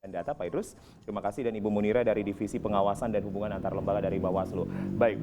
dan data, Pak Idrus. Terima kasih, dan Ibu Munira dari Divisi Pengawasan dan Hubungan Antar Lembaga dari Bawaslu. Baik,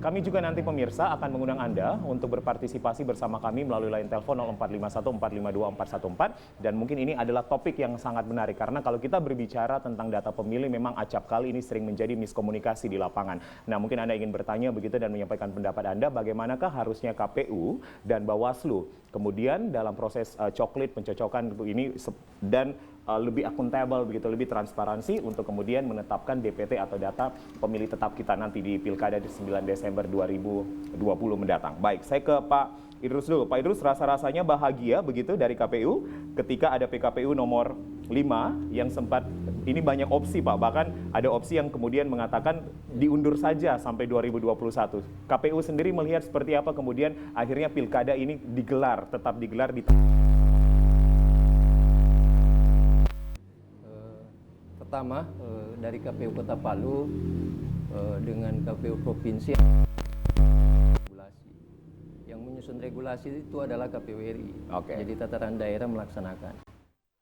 kami juga nanti pemirsa akan mengundang Anda untuk berpartisipasi bersama kami melalui line telepon 0451 452 414, dan mungkin ini adalah topik yang sangat menarik karena kalau kita berbicara tentang data pemilih memang acap kali ini sering menjadi miskomunikasi di lapangan. Nah, mungkin Anda ingin bertanya begitu dan menyampaikan pendapat Anda, bagaimanakah harusnya KPU dan Bawaslu kemudian dalam proses coklit pencocokan ini dan lebih akuntabel begitu, lebih transparansi untuk kemudian menetapkan DPT atau data pemilih tetap kita nanti di Pilkada di 9 Desember 2020 mendatang. Baik, saya ke Pak Idrus dulu. Pak Idrus, rasa-rasanya bahagia begitu dari KPU ketika ada PKPU nomor 5 yang sempat, ini banyak opsi Pak, bahkan ada opsi yang kemudian mengatakan diundur saja sampai 2021. KPU sendiri melihat seperti apa kemudian akhirnya Pilkada ini digelar, tetap digelar di Pertama, dari KPU Kota Palu dengan KPU Provinsi regulasi. Yang menyusun regulasi itu adalah KPU RI. Jadi tataran daerah melaksanakan.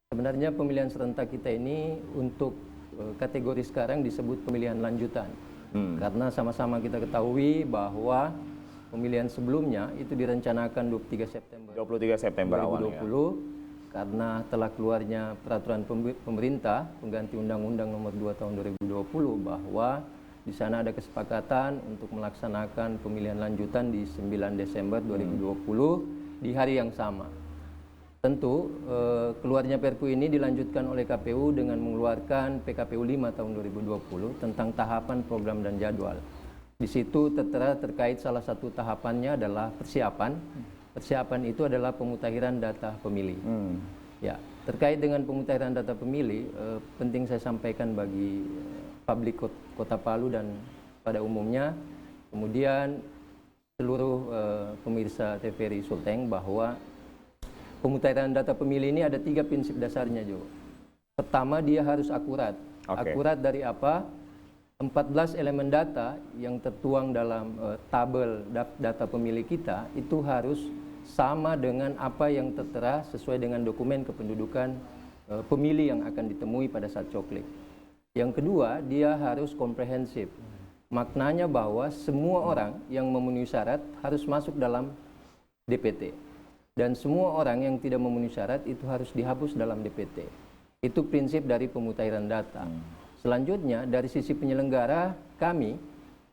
Sebenarnya pemilihan serentak kita ini untuk kategori sekarang disebut pemilihan lanjutan. Karena sama-sama kita ketahui bahwa pemilihan sebelumnya itu direncanakan 23 September 2020. Awalnya. Karena telah keluarnya peraturan pemerintah pengganti Undang-Undang Nomor 2 Tahun 2020 bahwa di sana ada kesepakatan untuk melaksanakan pemilihan lanjutan di 9 Desember 2020 di hari yang sama. Tentu keluarnya Perpu ini dilanjutkan oleh KPU dengan mengeluarkan PKPU 5 Tahun 2020 tentang tahapan, program, dan jadwal. Di situ tertera terkait salah satu tahapannya adalah persiapan. Persiapan itu adalah pemutakhiran data pemilih. Ya, terkait dengan pemutakhiran data pemilih, penting saya sampaikan bagi publik Kota Palu dan pada umumnya, kemudian seluruh pemirsa TVRI Sulteng, bahwa pemutakhiran data pemilih ini ada 3 prinsip dasarnya, Jo. Pertama, dia harus akurat. Akurat dari apa? 14 elemen data yang tertuang dalam tabel data pemilih kita itu harus sama dengan apa yang tertera sesuai dengan dokumen kependudukan pemilih yang akan ditemui pada saat coklik. Yang kedua, dia harus komprehensif. Maknanya bahwa semua orang yang memenuhi syarat harus masuk dalam DPT. Dan semua orang yang tidak memenuhi syarat itu harus dihapus dalam DPT. Itu prinsip dari pemutakhiran data. Selanjutnya, dari sisi penyelenggara, kami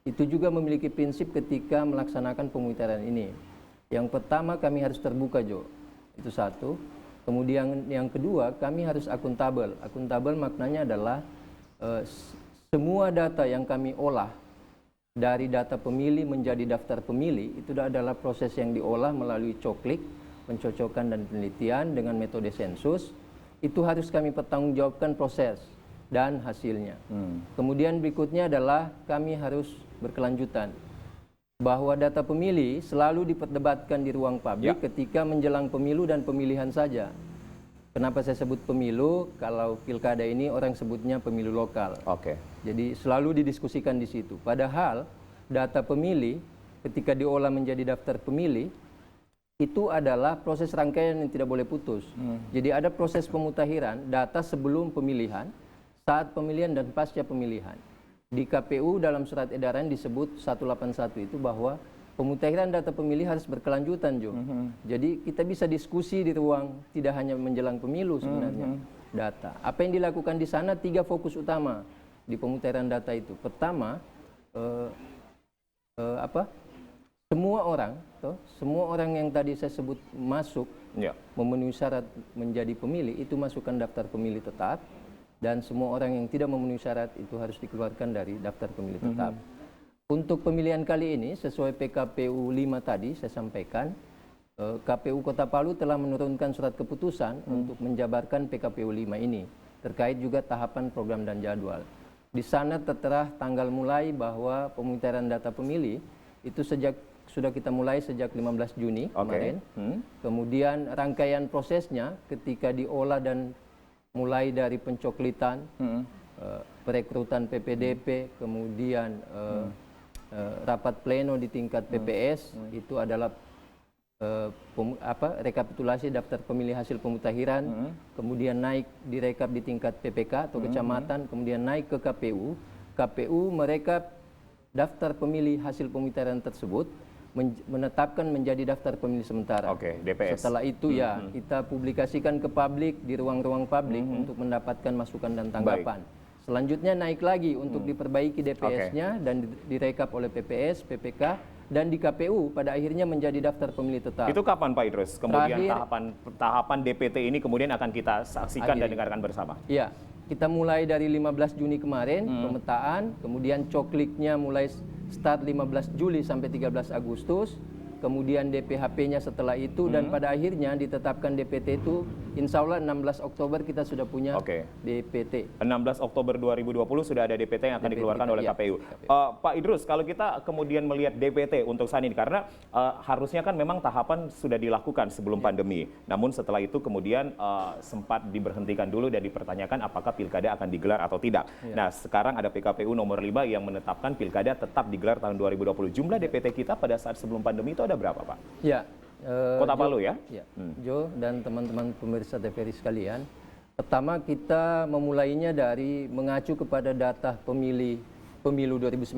itu juga memiliki prinsip ketika melaksanakan pemutakhiran ini. Yang pertama, kami harus terbuka, Jo. Itu satu. Kemudian yang kedua, kami harus akuntabel. Akuntabel maknanya adalah semua data yang kami olah dari data pemilih menjadi daftar pemilih itu adalah proses yang diolah melalui coklik, pencocokan dan penelitian dengan metode sensus. Itu harus kami pertanggungjawabkan proses dan hasilnya. Kemudian berikutnya adalah kami harus berkelanjutan. Bahwa data pemilih selalu diperdebatkan di ruang publik ketika menjelang pemilu dan pemilihan saja. Kenapa saya sebut pemilu? Kalau pilkada ini orang sebutnya pemilu lokal. Jadi selalu didiskusikan di situ. Padahal data pemilih ketika diolah menjadi daftar pemilih itu adalah proses rangkaian yang tidak boleh putus. Jadi ada proses pemutakhiran data sebelum pemilihan, saat pemilihan, dan pasca pemilihan. Di KPU dalam surat edaran disebut 181 itu bahwa pemutakhiran data pemilih harus berkelanjutan, Jo. Jadi kita bisa diskusi di ruang, tidak hanya menjelang pemilu sebenarnya. Data. Apa yang dilakukan di sana, 3 fokus utama di pemutakhiran data itu. Pertama, semua orang yang tadi saya sebut masuk memenuhi syarat menjadi pemilih itu masukkan daftar pemilih tetap. Dan semua orang yang tidak memenuhi syarat itu harus dikeluarkan dari daftar pemilih tetap. Untuk pemilihan kali ini, sesuai PKPU 5 tadi saya sampaikan, KPU Kota Palu telah menurunkan surat keputusan untuk menjabarkan PKPU 5 ini, terkait juga tahapan, program, dan jadwal. Di sana tertera tanggal mulai bahwa pemutakhiran data pemilih itu sudah kita mulai sejak 15 Juni kemarin. Kemudian rangkaian prosesnya ketika diolah dan mulai dari pencoklitan, perekrutan PPDP, kemudian rapat pleno di tingkat PPS, itu adalah rekapitulasi daftar pemilih hasil pemutahiran, kemudian naik direkap di tingkat PPK atau kecamatan, kemudian naik ke KPU. KPU merekap daftar pemilih hasil pemutahiran tersebut, menetapkan menjadi daftar pemilih sementara. Oke, DPS. Setelah itu ya kita publikasikan ke publik di ruang-ruang publik untuk mendapatkan masukan dan tanggapan. Selanjutnya naik lagi untuk diperbaiki DPS-nya dan direkap oleh PPS, PPK, dan di KPU pada akhirnya menjadi daftar pemilih tetap. Itu kapan Pak Idrus? Kemudian Terakhir, tahapan DPT ini kemudian akan kita saksikan dan dengarkan bersama. Iya, kita mulai dari 15 Juni kemarin pemetaan, kemudian cokliknya mulai start 15 Juli sampai 13 Agustus, kemudian DPHP-nya setelah itu, dan pada akhirnya ditetapkan DPT itu insya Allah 16 Oktober kita sudah punya DPT. 16 Oktober 2020 sudah ada DPT yang akan dikeluarkan oleh KPU. Pak Idrus, kalau kita kemudian melihat DPT untuk saat ini, karena harusnya kan memang tahapan sudah dilakukan sebelum pandemi, namun setelah itu kemudian sempat diberhentikan dulu dan dipertanyakan apakah pilkada akan digelar atau tidak. Nah, sekarang ada PKPU nomor 5 yang menetapkan pilkada tetap digelar tahun 2020. Jumlah DPT kita pada saat sebelum pandemi itu ada berapa, Pak? Ya. Kota Palu ya? Jo dan teman-teman pemirsa TVRI sekalian, pertama kita memulainya dari mengacu kepada data pemilu 2019.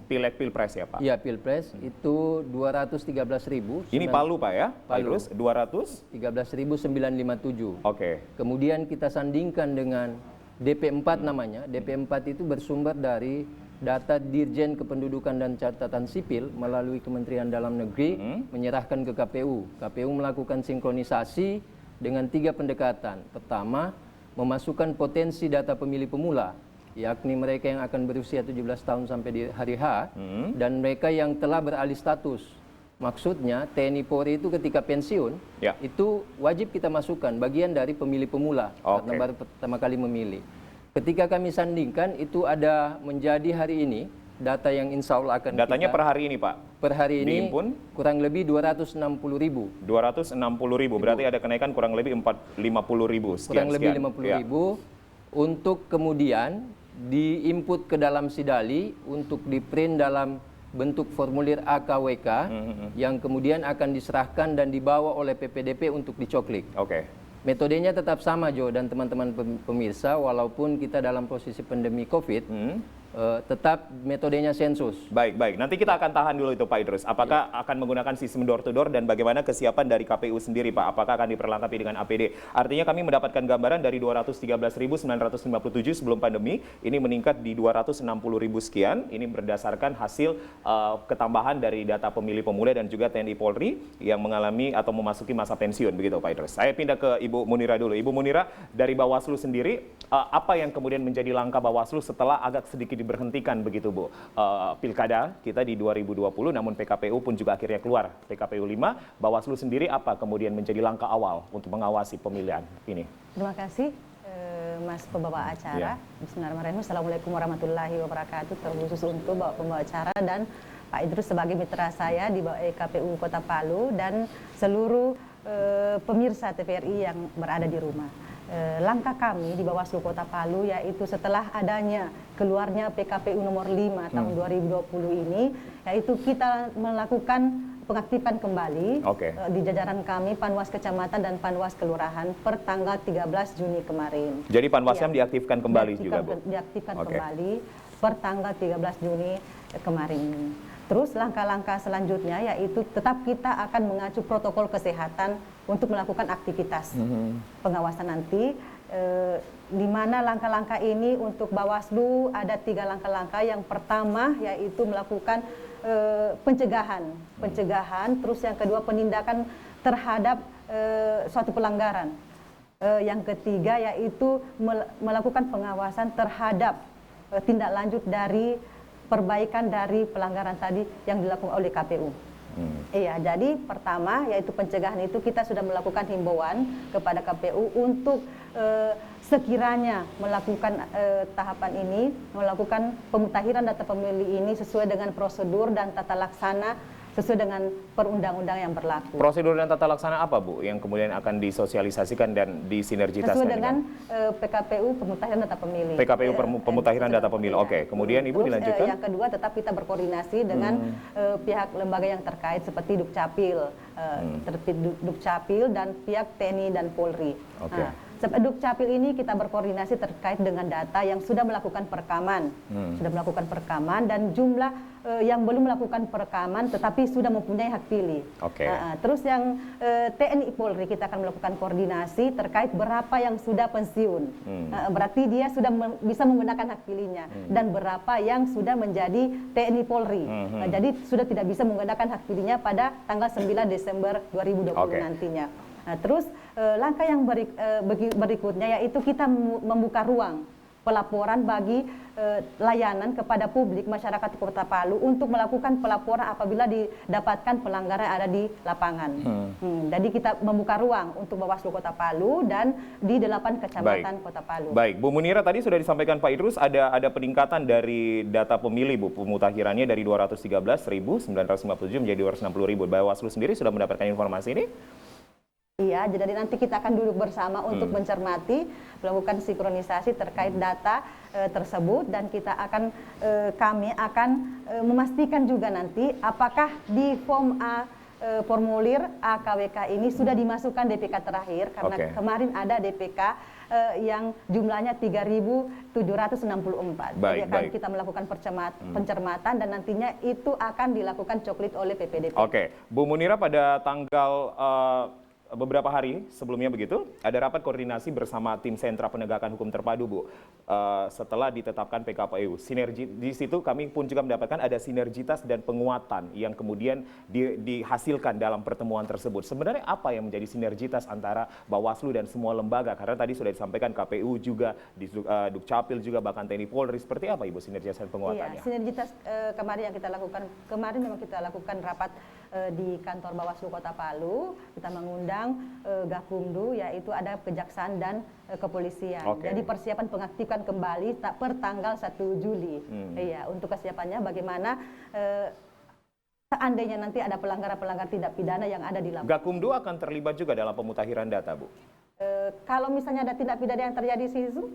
Pileg Pilpres ya Pak? Iya, Pilpres itu 213.000. Ini Palu Pak ya? Palu. 213.957. Oke. Kemudian kita sandingkan dengan DP4 namanya. DP4 itu bersumber dari data Dirjen Kependudukan dan Catatan Sipil melalui Kementerian Dalam Negeri menyerahkan ke KPU. KPU melakukan sinkronisasi dengan 3 pendekatan. Pertama, memasukkan potensi data pemilih pemula, yakni mereka yang akan berusia 17 tahun sampai di hari H, dan mereka yang telah beralih status. Maksudnya TNI Polri itu ketika pensiun, itu wajib kita masukkan bagian dari pemilih pemula, karena baru pertama kali memilih. Ketika kami sandingkan, itu ada menjadi hari ini, data yang insya Allah akan datanya per hari ini Pak? Per hari ini diimpun? Kurang lebih 260.000. 260.000, berarti ada kenaikan kurang lebih 50.000 sekian. Kurang lebih 50.000 untuk kemudian diinput ke dalam Sidali untuk diprint dalam bentuk formulir AKWK yang kemudian akan diserahkan dan dibawa oleh PPDP untuk dicoklik. Metodenya tetap sama Jo dan teman-teman pemirsa, walaupun kita dalam posisi pandemi COVID, tetap metodenya sensus. Baik. Nanti kita akan tahan dulu itu Pak Idrus. Apakah akan menggunakan sistem door to door dan bagaimana kesiapan dari KPU sendiri Pak? Apakah akan diperlengkapi dengan APD? Artinya kami mendapatkan gambaran dari 213.957 sebelum pandemi, ini meningkat di 260.000 sekian. Ini berdasarkan hasil ketambahan dari data pemilih pemuda dan juga TNI Polri yang mengalami atau memasuki masa pensiun, begitu Pak Idrus. Saya pindah ke Ibu Munira dulu. Ibu Munira, dari Bawaslu sendiri, apa yang kemudian menjadi langkah Bawaslu setelah agak sedikit diberhentikan begitu Bu? Pilkada kita di 2020, namun PKPU pun juga akhirnya keluar PKPU 5. Bawaslu sendiri apa kemudian menjadi langkah awal untuk mengawasi pemilihan ini? Terima kasih Mas pembawa acara. Bismillahirrahmanirrahim. Assalamualaikum warahmatullahi wabarakatuh. Terkhusus untuk pembawa acara dan Pak Idrus sebagai mitra saya di KPU Kota Palu dan seluruh pemirsa TVRI yang berada di rumah. Langkah kami di Bawaslu Kota Palu yaitu setelah adanya keluarnya PKPU nomor 5 tahun 2020 ini, yaitu kita melakukan pengaktifan kembali di jajaran kami Panwas Kecamatan dan Panwas Kelurahan per tanggal 13 Juni kemarin. Jadi Panwasnya diaktifkan kembali juga Bu? Diaktifkan kembali per tanggal 13 Juni kemarin. Terus langkah-langkah selanjutnya yaitu tetap kita akan mengacu protokol kesehatan untuk melakukan aktivitas pengawasan nanti. Di mana langkah-langkah ini untuk Bawaslu ada 3 langkah-langkah. Yang pertama yaitu melakukan pencegahan, terus yang kedua penindakan terhadap suatu pelanggaran. Yang ketiga yaitu melakukan pengawasan terhadap tindak lanjut dari perbaikan dari pelanggaran tadi yang dilakukan oleh KPU. Iya, jadi pertama yaitu pencegahan itu kita sudah melakukan himbauan kepada KPU untuk sekiranya melakukan tahapan ini, melakukan pemutahiran data pemilih ini sesuai dengan prosedur dan tata laksana sesuai dengan perundang-undang yang berlaku. Prosedur dan tata laksana apa, Bu, yang kemudian akan disosialisasikan dan disinergitaskan Sesuai dengan PKPU Pemutahiran Data Pemilih. PKPU Pemutahiran Data Pemilih. Oke, kemudian Ibu Terus, dilanjutkan. yang kedua, tetap kita berkoordinasi dengan pihak lembaga yang terkait seperti Dukcapil, Dukcapil dan pihak TNI dan Polri. Oke. Dukcapil ini kita berkoordinasi terkait dengan data yang sudah melakukan perekaman, dan jumlah yang belum melakukan perekaman tetapi sudah mempunyai hak pilih. Oke. Terus yang TNI Polri kita akan melakukan koordinasi terkait berapa yang sudah pensiun, berarti dia sudah bisa menggunakan hak pilihnya, dan berapa yang sudah menjadi TNI Polri. Jadi sudah tidak bisa menggunakan hak pilihnya pada tanggal 9 Desember 2020 nantinya. Terus langkah yang berikutnya yaitu kita membuka ruang pelaporan bagi layanan kepada publik masyarakat Kota Palu untuk melakukan pelaporan apabila didapatkan pelanggaran yang ada di lapangan. Jadi kita membuka ruang untuk Bawaslu Kota Palu dan di 8 kecamatan Kota Palu. Baik, Bu Munira, tadi sudah disampaikan Pak Idrus ada peningkatan dari data pemilih, Bu, pemutakhirannya dari 213.957 menjadi 260.000. Bawaslu sendiri sudah mendapatkan informasi ini? Iya, jadi nanti kita akan duduk bersama untuk mencermati, melakukan sinkronisasi terkait data tersebut, dan kami akan memastikan juga nanti apakah di form A formulir AKWK ini sudah dimasukkan DPK terakhir, karena kemarin ada DPK yang jumlahnya 3.764. Jadi akan kita melakukan pencermatan dan nantinya itu akan dilakukan coklit oleh PPDP. Oke, Bu Munira, pada tanggal beberapa hari sebelumnya begitu, ada rapat koordinasi bersama tim Sentra Penegakan Hukum Terpadu, Bu, setelah ditetapkan PKPU. Sinergi di situ kami pun juga mendapatkan ada sinergitas dan penguatan yang kemudian dihasilkan dalam pertemuan tersebut. Sebenarnya apa yang menjadi sinergitas antara Bawaslu dan semua lembaga? Karena tadi sudah disampaikan KPU juga, di Dukcapil juga, bahkan TNI Polri. Seperti apa, Ibu, sinergitas dan penguatannya? Iya, sinergitas kemarin memang kita lakukan rapat di kantor Bawaslu Kota Palu. Kita mengundang Gakumdu, yaitu ada Kejaksaan dan Kepolisian. Jadi persiapan pengaktifkan kembali per tanggal 1 Juli. Iya, untuk kesiapannya bagaimana seandainya nanti ada pelanggaran tindak pidana yang ada di lapangan. Gakumdu akan terlibat juga dalam pemutakhiran data, Bu? Kalau misalnya ada tindak pidana yang terjadi di situ,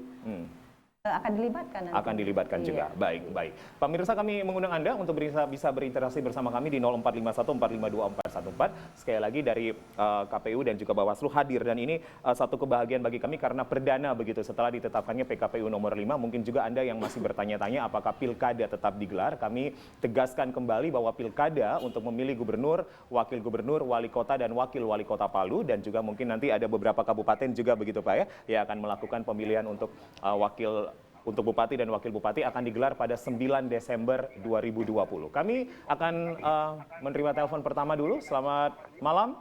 akan dilibatkan nanti. Akan dilibatkan juga. Baik. Pemirsa, kami mengundang Anda untuk bisa berinteraksi bersama kami di 0451 452 4414. Sekali lagi dari KPU dan juga Bawaslu hadir, dan ini satu kebahagiaan bagi kami karena perdana begitu setelah ditetapkannya PKPU nomor 5. Mungkin juga Anda yang masih bertanya-tanya apakah pilkada tetap digelar. Kami tegaskan kembali bahwa pilkada untuk memilih gubernur, wakil gubernur, wali kota dan wakil wali kota Palu, dan juga mungkin nanti ada beberapa kabupaten juga begitu Pak ya, yang akan melakukan pemilihan untuk untuk Bupati dan Wakil Bupati akan digelar pada 9 Desember 2020. Kami akan menerima telepon pertama dulu. Selamat malam.